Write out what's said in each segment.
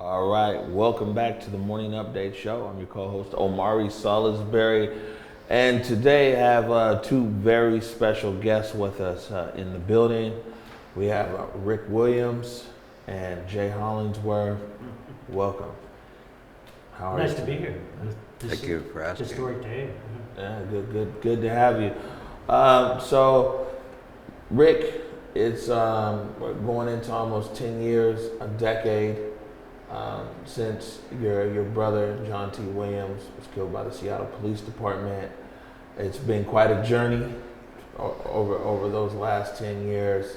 All right, welcome back to the Morning Update Show. I'm your co-host Omari Salisbury, and today I have two very special guests with us in the building. We have Rick Williams and Jay Hollingsworth. Welcome. How are you? Nice to be here. Thank you for asking. Historic day. Yeah, good to have you. So, Rick, it's we're going into almost 10 years, a decade. Since your brother, John T. Williams, was killed by the Seattle Police Department. It's been quite a journey over those last 10 years.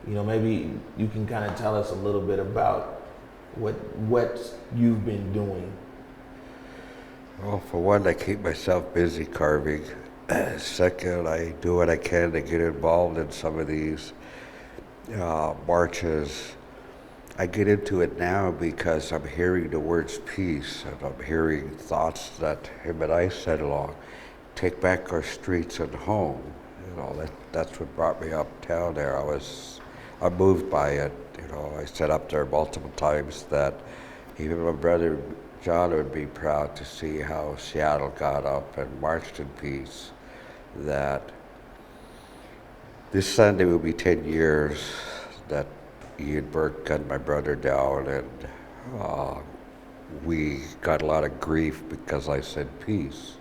Maybe you can kind of tell us a little bit about what you've been doing. Well, for one, I keep myself busy carving. Second, I do what I can to get involved in some of these marches. I get into it now because I'm hearing the words peace, and I'm hearing thoughts that him and I said along. Take back our streets and home. That's what brought me uptown there. I'm moved by it. I said up there multiple times that even my brother John would be proud to see how Seattle got up and marched in peace. That this Sunday will be 10 years that Ian Burke gunned my brother down, and we got a lot of grief because I said peace.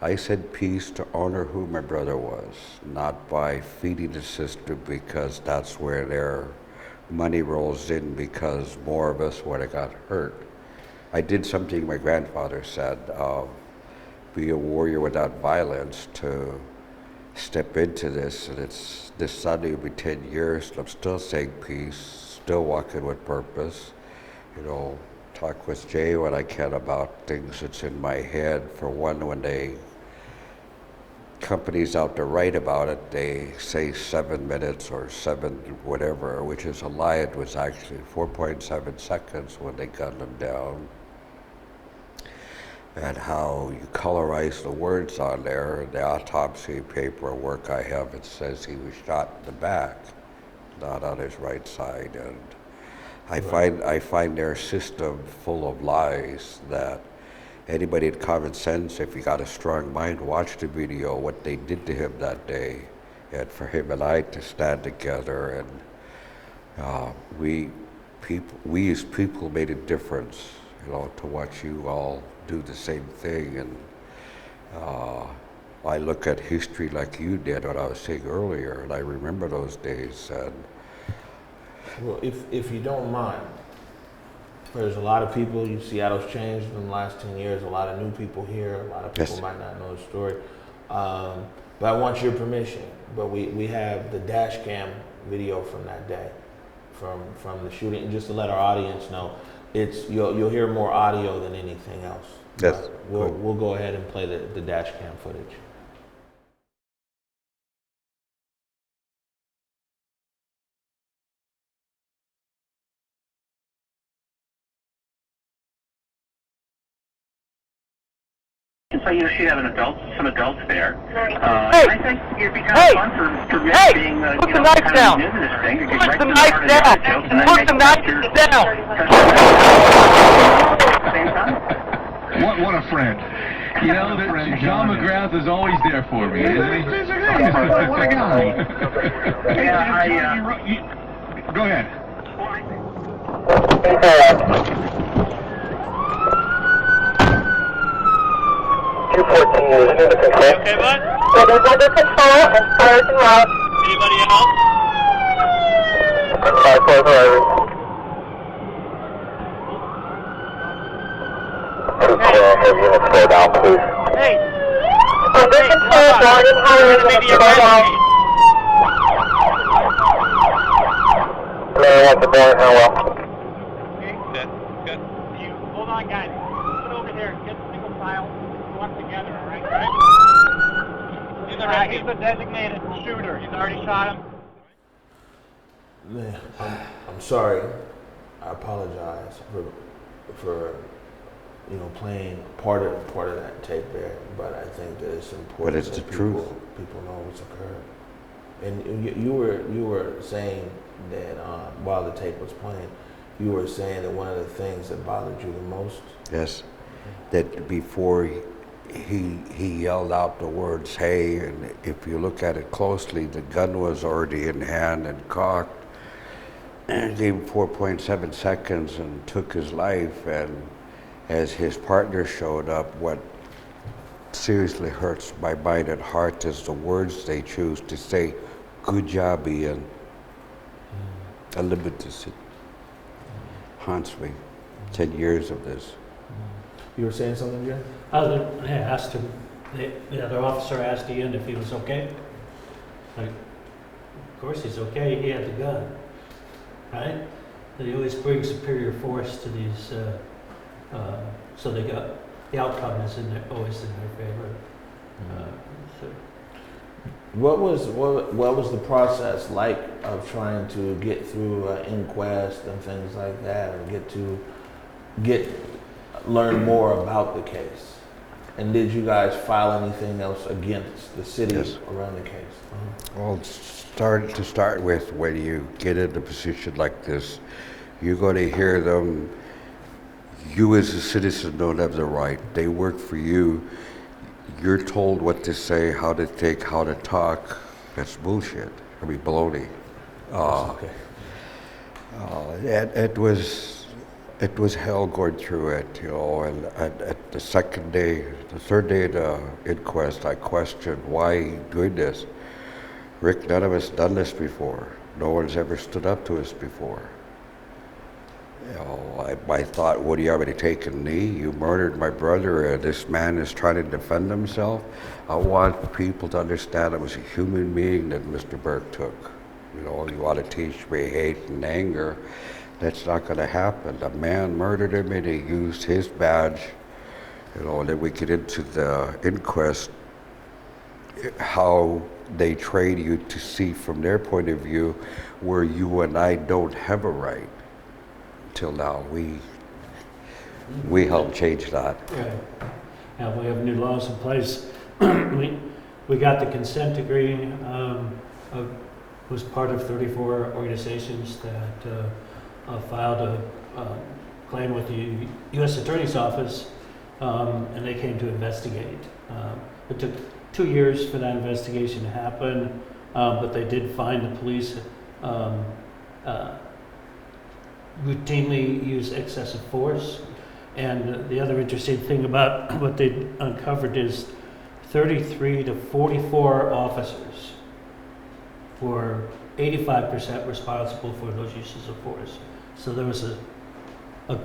I said peace to honor who my brother was, not by feeding the system, because that's where their money rolls in, because more of us would have got hurt. I did something my grandfather said, be a warrior without violence, to step into this, and this Sunday will be 10 years, and I'm still saying peace, still walking with purpose. Talk with Jay when I can about things that's in my head. For one, when companies out to write about it, they say 7 minutes or 7 whatever, which is a lie. It was actually 4.7 seconds when they gunned him down. And how you colorize the words on there. The autopsy paperwork I have, it says he was shot in the back, not on his right side. And I find their system full of lies, that anybody with common sense, if you got a strong mind, watch the video, what they did to him that day, and for him and I to stand together. And we as people made a difference, to watch you all do the same thing. And I look at history like you did, what I was saying earlier, and I remember those days. And well, if you don't mind, there's a lot of people. Seattle's changed in the last 10 years. A lot of new people here. A lot of people might not know the story. But I want your permission. But we have the dash cam video from that day, from the shooting, and just to let our audience know. You'll hear more audio than anything else. Yes. We'll go ahead and play the dash cam footage. So you should have some adults there. I think it'd be kind of fun for Rick being, put the knife down. New to this thing. Put the knife down. Put the knife down. Same time. What a friend. John McGrath is always there for me, isn't he? What a guy. Go ahead. 214 is under control. Okay, bud? It is under control and fires en route. Anybody else? 5-4 drivers. Have units slow down, please. Hey. Under control, volume higher, units slow down. Hello, what's the board? How well? Okay, good. You, hold on, guys. Sit over here. Get single file. Walk together, all right? He's the designated shooter. He's already shot him. Man, I'm sorry. I apologize for playing part of that tape there, but I think that it's important. But it's the truth. People know what's occurred. And you were saying that while the tape was playing, you were saying that one of the things that bothered you the most. Yes, that before he yelled out the words, hey, and if you look at it closely, the gun was already in hand and cocked, and gave him 4.7 seconds and took his life. And as his partner showed up, what seriously hurts my mind and heart is the words they choose to say, good job, Ian. A limited haunts me, 10 years of this. You were saying something, Jay? I asked him, the other officer asked Ian if he was okay. Like, of course he's okay, he had the gun, right? They always bring superior force to these, so they got, the outcome is always in their favor. So. What was the process like of trying to get through an inquest and things like that, and learn more about the case? And did you guys file anything else against the city around the case? Well, to start with, when you get in a position like this, you're going to hear them. You as a citizen don't have the right. They work for you. You're told what to say, how to think, how to talk. That's bullshit. I mean, baloney. Okay. It was hell going through it, you know. And at the third day of the inquest, I questioned why are you doing this. Rick, none of us done this before. No one's ever stood up to us before. You know, I thought, what do you have me to take a knee? You murdered my brother, and this man is trying to defend himself. I want people to understand it was a human being that Mr. Burke took. You know, you want to teach me hate and anger. That's not going to happen. The man murdered him, and he used his badge. You know, and then we get into the inquest, how they train you to see from their point of view where you and I don't have a right. Till now, we helped change that. Right. Yeah, we have new laws in place. we got the consent decree. Was part of 34 organizations that filed a claim with the U.S. Attorney's Office, and they came to investigate. It took 2 years for that investigation to happen, but they did find the police routinely use excessive force. And the other interesting thing about what they uncovered is 33 to 44 officers were 85% responsible for those uses of force. So there was a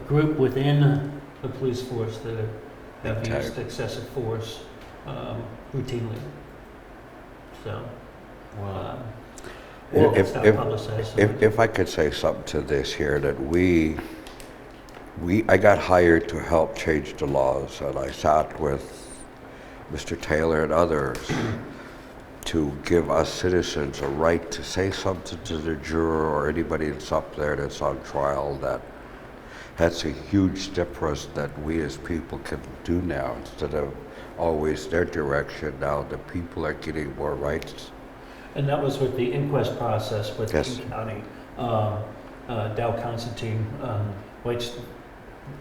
group within the police force that have used excessive force routinely. So, if I could say something to this here, that I got hired to help change the laws, and I sat with Mr. Taylor and others to give us citizens a right to say something to the juror or anybody that's up there that's on trial. That's a step step for us that we as people can do now, instead of always their direction. Now the people are getting more rights. And that was with the inquest process with King County, Dow Constantine, which,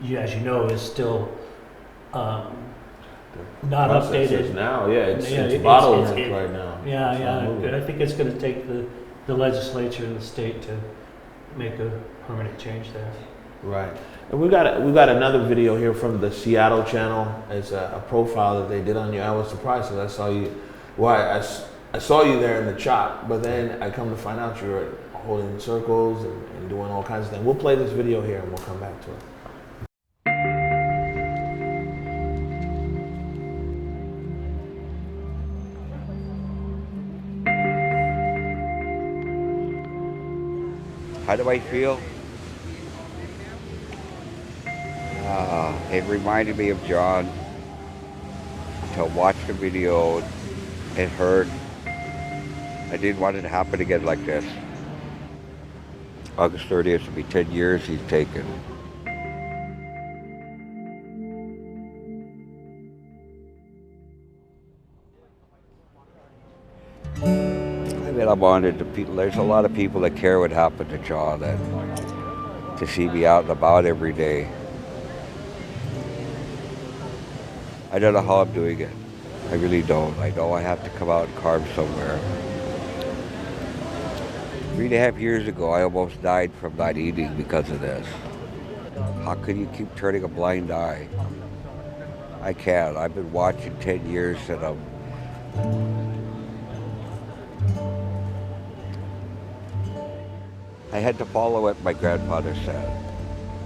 as you know, is still not updated now. Yeah, it's bottleneck right now. Yeah. I think it's going to take the legislature and the state to make a permanent change there. Right. And we got another video here from the Seattle channel. It's a profile that they did on you. I was surprised because I saw you. Well, I saw you there in the chop, but then I come to find out you were holding circles and doing all kinds of things. We'll play this video here and we'll come back to it. How do I feel? It reminded me of John. To watch the video, it hurt. I didn't want it to happen again like this. August 30th will be 10 years he's taken. I mean, I'm honored to people. There's a lot of people that care what happened to John, and to see me out and about every day. I don't know how I'm doing it. I really don't. I know I have to come out and carve somewhere. 3.5 years ago, I almost died from not eating because of this. How can you keep turning a blind eye? I can't. I've been watching 10 years and I had to follow what my grandfather said.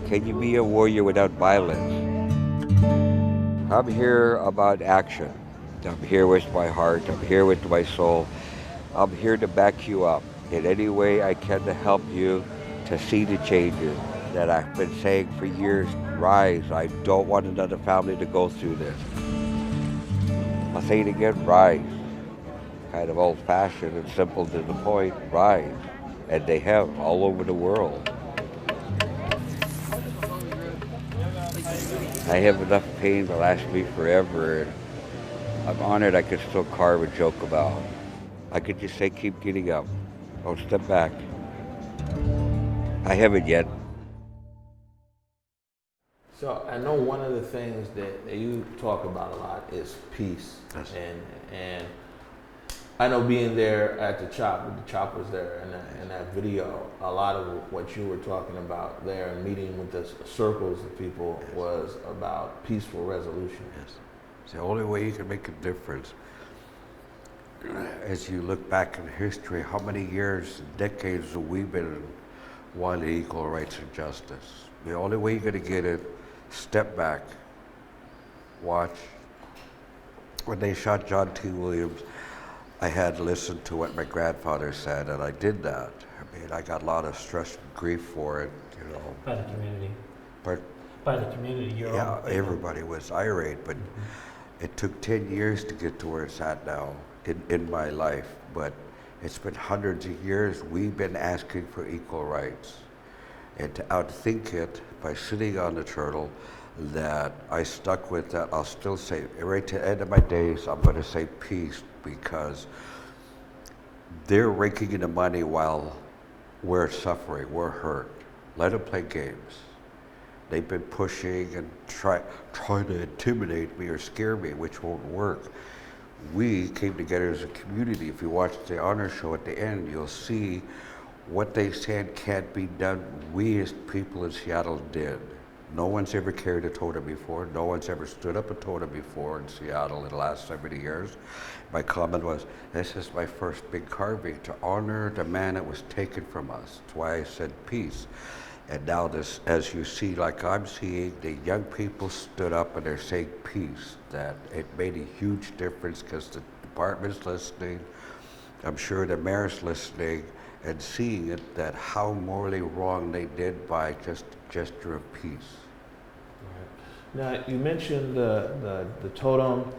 Can you be a warrior without violence? I'm here about action. I'm here with my heart. I'm here with my soul. I'm here to back you up in any way I can to help you to see the changes that I've been saying for years. Rise. I don't want another family to go through this. I'll say it again, rise. Kind of old-fashioned and simple to the point, rise. And they have all over the world. I have enough pain to last me forever, and I'm honored I could still carve a joke about. I could just say, keep getting up. Don't step back. I haven't yet. So I know one of the things that you talk about a lot is peace. Yes. And I know being there at the chop was there in that video, a lot of what you were talking about there and meeting with the circles of people was about peaceful resolution. Yes. It's the only way you can make a difference. As you look back in history, how many years, decades have we been wanting equal rights and justice? The only way you're going to get it, step back, watch. When they shot John T. Williams, I had listened to what my grandfather said, and I did that. I mean, I got a lot of stress and grief for it, you know. By the community. But By the community, yeah, everybody was irate, but it took 10 years to get to where it's at now in my life. But it's been hundreds of years we've been asking for equal rights. And to outthink it by sitting on the turtle, that I stuck with that. I'll still say, right to the end of my days, I'm going to say peace, because they're raking in the money while we're suffering, we're hurt. Let them play games. They've been pushing and trying to intimidate me or scare me, which won't work. We came together as a community. If you watch the honor show at the end, you'll see what they said can't be done. We as people in Seattle did. No one's ever carried a totem before. No one's ever stood up a totem before in Seattle in the last 70 years. My comment was, this is my first big carving to honor the man that was taken from us. That's why I said peace. And now this, as you see, like I'm seeing, the young people stood up and they're saying peace, that it made a huge difference because the department's listening. I'm sure the mayor's listening and seeing it, that how morally wrong they did by just a gesture of peace. Now, you mentioned the totem,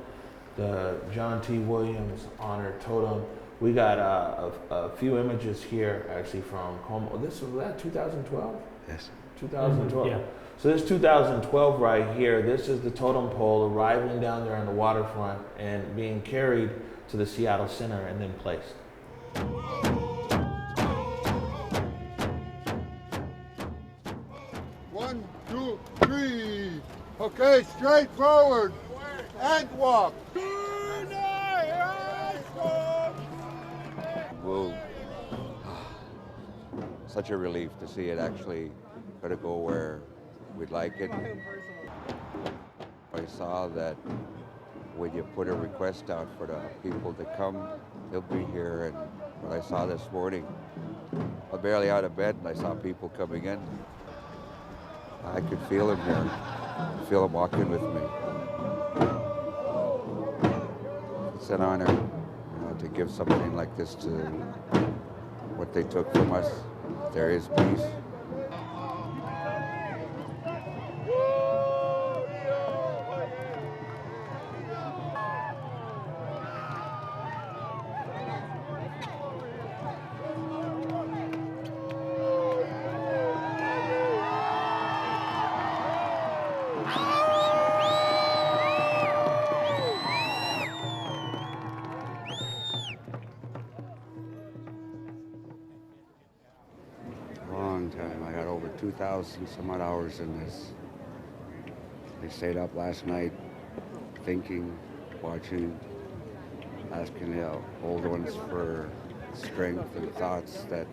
the John T. Williams honored totem. We got a few images here actually from Como. This was that 2012? Yes. 2012. Yeah. So this 2012 right here, this is the totem pole arriving down there on the waterfront and being carried to the Seattle Center and then placed. 1, 2, 3. Okay, straight forward and walk. Well, such a relief to see it actually going to go where we'd like it. I saw that when you put a request out for the people to come, they'll be here. And what I saw this morning, I'm barely out of bed and I saw people coming in. I could feel them here. I could feel them walking with me. It's an honor, you know, to give something like this to what they took from us. There is peace. Long time. 2,000 some odd hours in this. They stayed up last night thinking, watching, asking the older ones for strength and thoughts that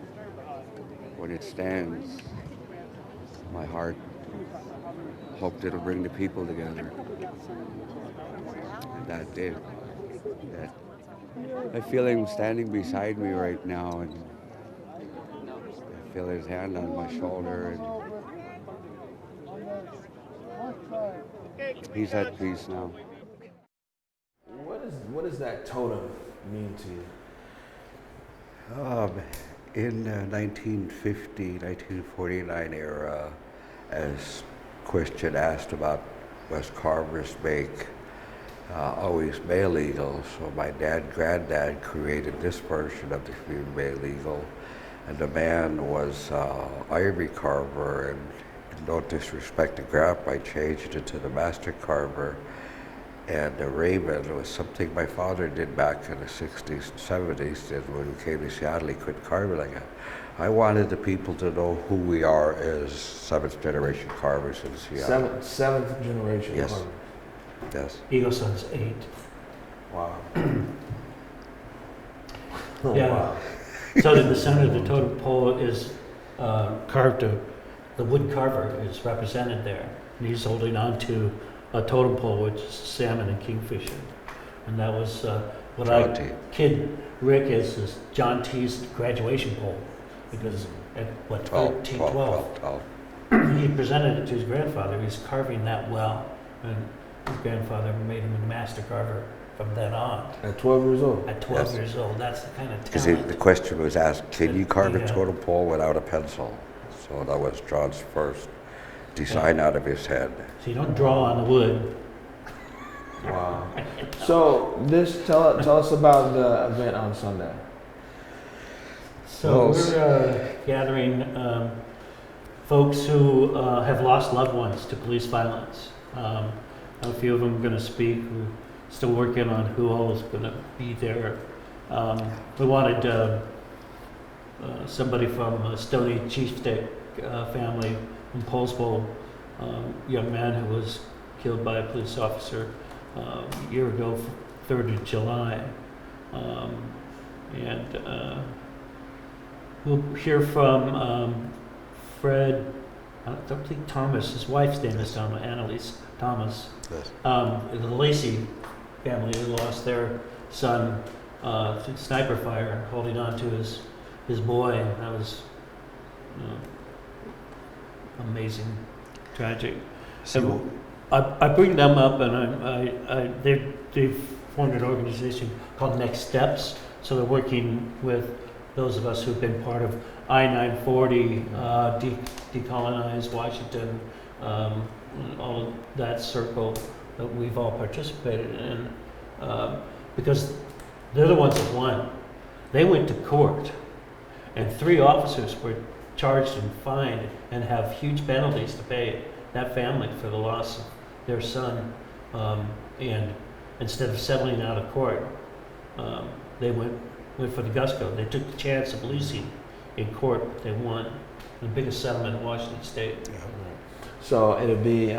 when it stands, my heart hoped it'll bring the people together. And that did. I feel him standing beside me right now, and I feel his hand on my shoulder, and he's at peace now. What does that totem mean to you? In 1950, 1949 era, as question asked about was carvers make always male eagle, so my granddad created this version of the male eagle, and the man was ivory carver, and no disrespect to Grandpa, I changed it to the master carver. And the raven was something my father did back in the 60s and 70s, and when he came to Seattle, he quit carving like that. I wanted the people to know who we are as seventh generation carvers in Seattle. Seventh generation Yes. carvers. Yes. Eagle Son's 8. Wow. Yeah. Wow. So in the center of the totem pole is carved, the wood carver is represented there. And he's holding on to a totem pole, which is salmon and kingfisher. And that was what John T. kid Rick is John T's graduation pole. Because at, 12. He presented it to his grandfather. He's carving that well. And his grandfather made him a master carver from then on. At 12 years old? At 12 Yes. years old. That's the kind of Because talent. the question was asked, can you carve a Yeah. totem pole without a pencil? So that was John's first design out of his head. So you don't draw on the wood. Wow. So tell us about the event on Sunday. So Well, we're gathering folks who have lost loved ones to police violence. A few of them are going to speak. We're still working on who all is going to be there. We wanted somebody from Stony Chiefstick family in Polsbo, young man who was killed by a police officer a year ago, 3rd of July. We'll hear from Fred, I don't think Thomas, his wife's name is Thomas, Annalise Thomas. Yes. The Lacey family who lost their son through sniper fire, holding on to his boy. That was amazing, tragic. So I bring them up, and they've formed an organization called Next Steps. So they're working with those of us who've been part of I-940, Decolonize Washington, all of that circle that we've all participated in, because they're the ones that won. They went to court, and 3 officers were charged and fined and have huge penalties to pay that family for the loss of their son. And instead of settling out of court, they went for the Gusco. They took the chance of losing in court, but they won. The biggest settlement in Washington State. Yeah. So it'll be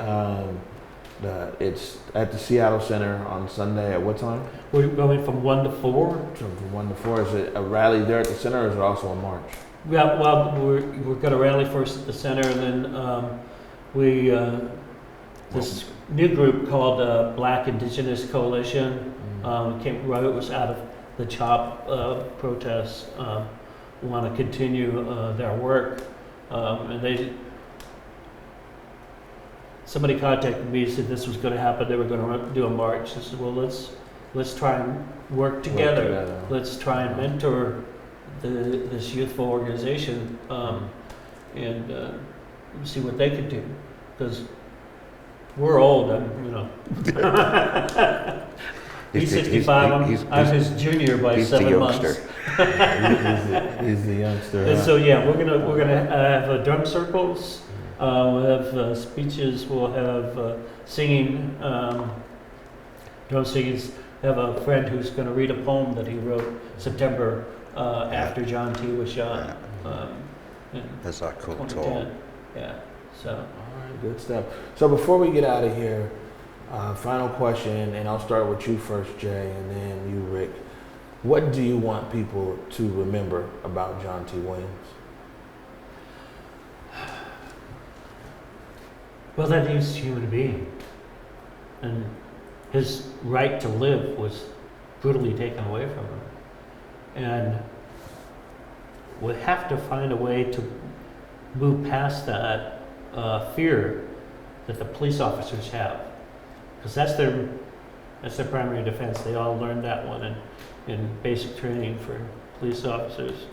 it's at the Seattle Center on Sunday at what time? We're going from 1 to 4. From 1 to 4. Is it a rally there at the center, or is it also a march? Yeah, well, we're going to rally first at the center, and then this new group called Black Indigenous Coalition came right. It was out of the CHOP protests. Want to continue their work, and somebody contacted me and said this was going to happen. They were going to do a march. I said, well, let's try and work together. Let's try and mentor this youthful organization and see what they could do, because we're old. He's 65. I'm his junior by 7 months. He's the youngster. And so yeah, we're gonna have drum circles. We'll have speeches. We'll have singing, drum singings. Have a friend who's going to read a poem that he wrote September after John T. was shot. That's not cool at all. 2010. Yeah. So. All right, good stuff. So before we get out of here, final question, and I'll start with you first, Jay, and then you, Rick. What do you want people to remember about John T. Williams? Well, that he's a human being, and his right to live was brutally taken away from him. And we have to find a way to move past that fear that the police officers have, because that's their primary defense. They all learned that one in basic training for police officers.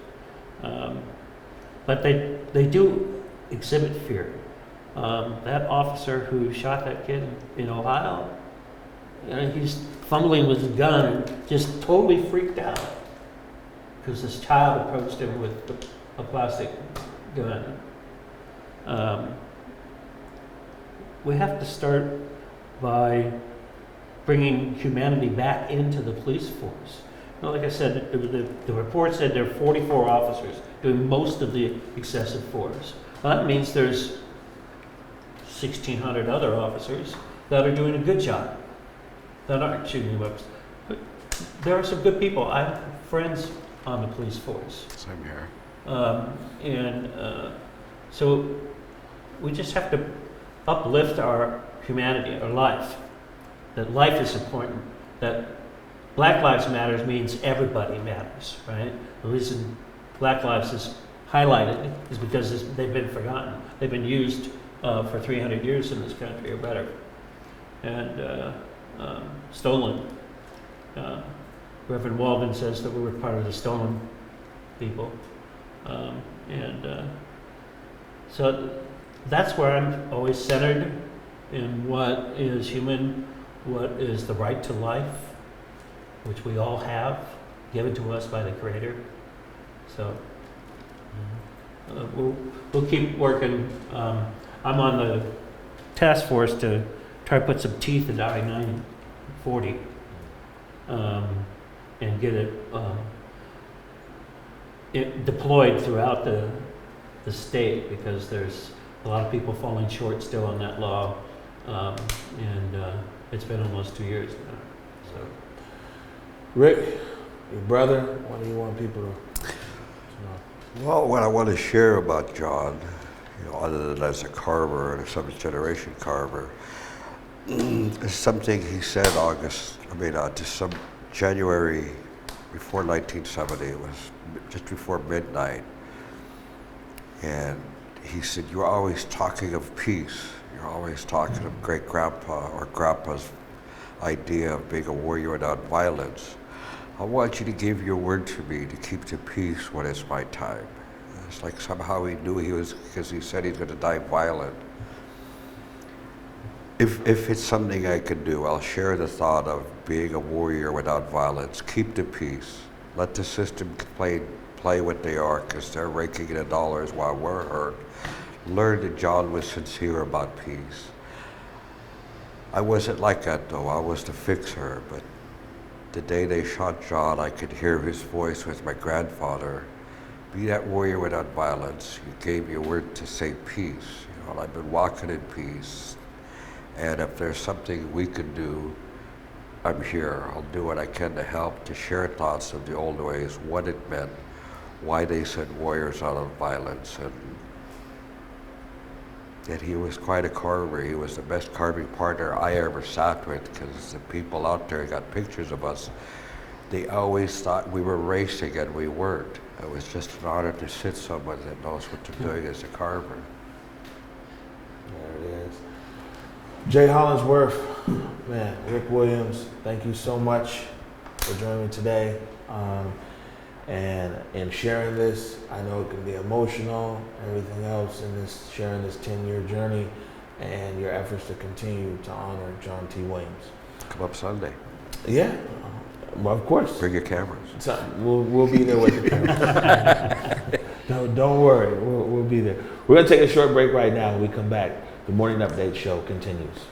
But they do exhibit fear. That officer who shot that kid in Ohio, he's fumbling with his gun and just totally freaked out because this child approached him with a plastic gun. We have to start by bringing humanity back into the police force. Like I said, the report said there are 44 officers doing most of the excessive force. Well, that means there's 1,600 other officers that are doing a good job, that aren't shooting weapons. But there are some good people. I have friends on the police force. Same here. So we just have to uplift our humanity, our life. That life is important. That Black Lives Matters means everybody matters, right? The reason Black Lives is highlighted is because they've been forgotten. They've been used for 300 years in this country or better, and stolen. Reverend Walden says that we were part of the stolen people, so that's where I'm always centered in what is human, what is the right to life, which we all have, given to us by the Creator. So we'll keep working. I'm on the task force to try to put some teeth into I-940 and get it deployed throughout the state, because there's a lot of people falling short still on that law, and it's been almost 2 years now. So, Rick, your brother, what do you want people to know? Well, what I want to share about John, other than as a carver and a seventh generation carver, is something he said January before 1970. It was just before midnight. And he said, "You're always talking of peace. You're always talking of great grandpa or grandpa's idea of being a warrior without violence. I want you to give your word to me to keep the peace when it's my time." It's like somehow he knew because he said he's going to die violent. If it's something I can do, I'll share the thought of being a warrior without violence. Keep the peace. Let the system play what they are, because they're raking in the dollars while we're hurt. Learn that John was sincere about peace. I wasn't like that though. I was the fixer, but the day they shot John, I could hear his voice with my grandfather. Be that warrior without violence. You gave your word to say peace. I've been walking in peace. And if there's something we can do, I'm here. I'll do what I can to help, to share thoughts of the old ways, what it meant, why they said warriors out of violence. And that he was quite a carver. He was the best carving partner I ever sat with, because the people out there got pictures of us. They always thought we were racing, and we weren't. It was just an honor to sit someone that knows what they're doing as a carver. There it is. Jay Hollingsworth, man, Rick Williams, thank you so much for joining me today, and sharing this. I know it can be emotional, everything else, in this sharing this 10-year journey, and your efforts to continue to honor John T. Williams. Come up Sunday. Yeah, well, of course. Bring your cameras. So we'll be there with the cameras. No, don't worry, we'll be there. We're gonna take a short break right now. When we come back, the Morning Update show continues.